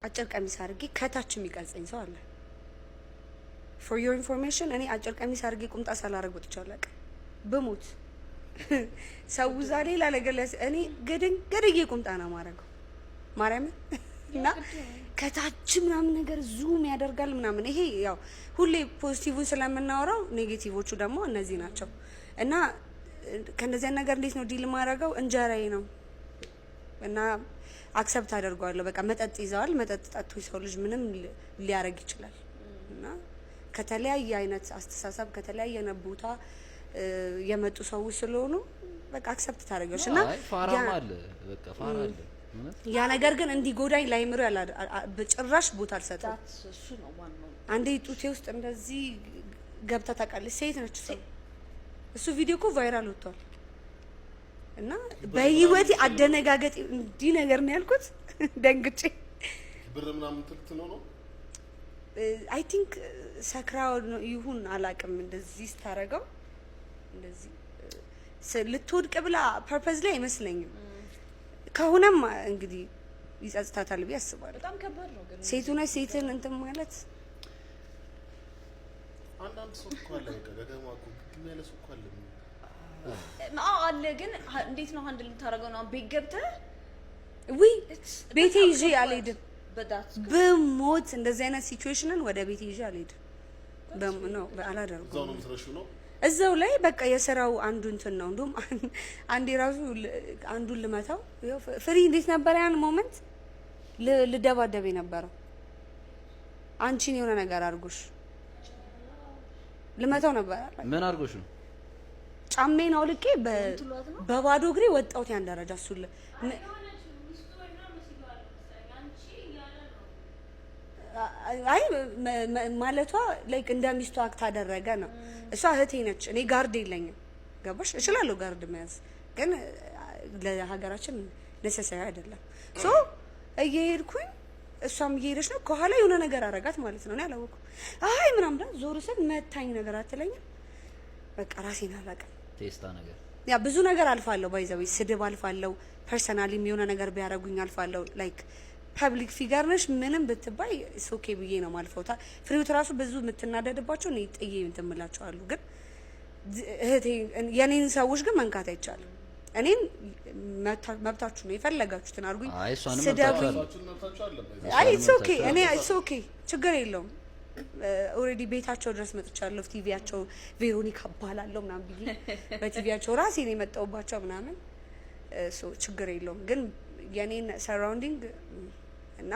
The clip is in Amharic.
አጭር ቀሚስ አድርጌ ከታች የሚቀልጸኝ ሰው አለ። for your information እኔ አጭር ቀሚስ አድርጌ ቁምጣ ሳላረግ ወጥቻለሁ። በሞት ሰው ዛሬ ሌላ ነገር እኔ ገድዬ ቁምጣ ነው ማረገው ማርያም እና ከታች ምናምን ነገር ዙም ያደርጋል ምናምን። ይሄ ያው ሁሌ ፖዚቲቭን ስለምናወራው ኔጌቲቮቹ ደግሞ እነዚህ ናቸው። እና ከነዚህ ነገር እንዴት ነው ዲል ማረገው? እንጀራዬ ነው እና አክሰፕት አደርጋለሁ። በቃ መጠጥ ይዘዋል፣ መጠጥ ጠጥቶ ሰው ልጅ ምንም ሊያረግ ይችላል። እና ከተለያየ አይነት አስተሳሰብ ከተለያየ አይነት ቦታ የመጡ ሰዎች ስለሆኑ በቃ አክሰፕት ታደርጊያለሽ። እና ፋራም አለ በቃ ፋራ አለ። ያ ነገር ግን እንዲጎዳኝ ላይምሮ ያላ በጭራሽ ቦታ አልሰጠም። እሱ ነው ዋናው። አንዴ ጡቴ ውስጥ እንደዚህ ገብታ ታውቃለች። ሴት ነች ሰው። እሱ ቪዲዮ እኮ ቫይራል ወጥቷል። እና በህይወቴ አደነጋገጥ እንዲህ ነገር ነው ያልኩት ደንግጬ። ብር ምናምን ትልት ነው አይ ቲንክ ሰክራው ነው ይሁን አላውቅም። እንደዚህ ስታረገው እንደዚህ ልትወድቅ ብላ ፐርፐዝ ላይ አይመስለኝም። ከሆነም እንግዲህ ይጸጽታታል ብዬ አስባለሁ። በጣም ከባድ ነው ግን ሴቱ ነች ሴትን እንትን ማለት አንዳንድ ሰው እኮ አለ በቃ ገደማ እኮ ግን ያለ ሰው እኮ አለ አለ። ግን እንዴት ነው ሃንድል የምታደርገው? ነው ቤት ገብተህ ቤቴ ይዤ አልሄድም። በሞት እንደዚህ አይነት ሲቹዌሽንን ወደ ቤቴ ይዤ አልሄድም። ነው አላደርገውም። እዛው ነው የምትረሺው ነው እዛው ላይ በቃ የስራው አንዱ እንትን ነው። እንደውም አንዴ ራሱ አንዱን ልመታው ፍሪ እንዴት ነበር ያን ሞመንት ልደባደብ የነበረው አንቺን የሆነ ነገር አድርጎሽ ልመታው ነበር። ምን አድርጎሽ ነው? ጫሜን አውልቄ በባዶ እግሬ ወጣሁት ያን ደረጃ። እሱ አይ ማለቷ ላይክ እንደሚስቱ አክት አደረገ ነው። እሷ እህቴ ነች፣ እኔ ጋርድ የለኝም። ገባሽ? እችላለሁ ጋርድ መያዝ፣ ግን ለሀገራችን ነሰሳዊ አይደለም። ሶ እየሄድኩኝ እሷም እየሄደች ነው፣ ከኋላ የሆነ ነገር አረጋት ማለት ነው። እኔ አላወኩም። አይ ምናምን ብላ ዞር ስል መታኝ ነገር አትለኝም። በቃ ራሴን አላውቅም። ቴስታ ነገር ያ ብዙ ነገር አልፋለሁ። ባይዘው ስድብ አልፋለሁ። ፐርሰናሊም የሆነ ነገር ቢያረጉኝ አልፋለሁ። ላይክ ፐብሊክ ፊገር ነሽ ምንም ብትባይ ኦኬ ብዬ ነው ማልፈውታ። ፍሬውት ራሱ ብዙ የምትናደድባቸው ነው ጥዬ እንትምላቸው አሉ። ግን እህቴ የኔን ሰዎች ግን መንካት አይቻልም። እኔን መብታችሁ ነው የፈለጋችሁትን አድርጉኝ። ስደቡኝ። አይ ኢትስ ኦኬ እኔ ኢትስ ኦኬ ችግር የለውም። ኦሬዲ ቤታቸው ድረስ መጥቻለሁ። ቲቪያቸው ቬሮኒካ ባላለሁ ምናምን ብዬ በቲቪያቸው ራሴ ነው የመጣሁባቸው ምናምን ሶ ችግር የለውም። ግን የኔን ሰራውንዲንግ እና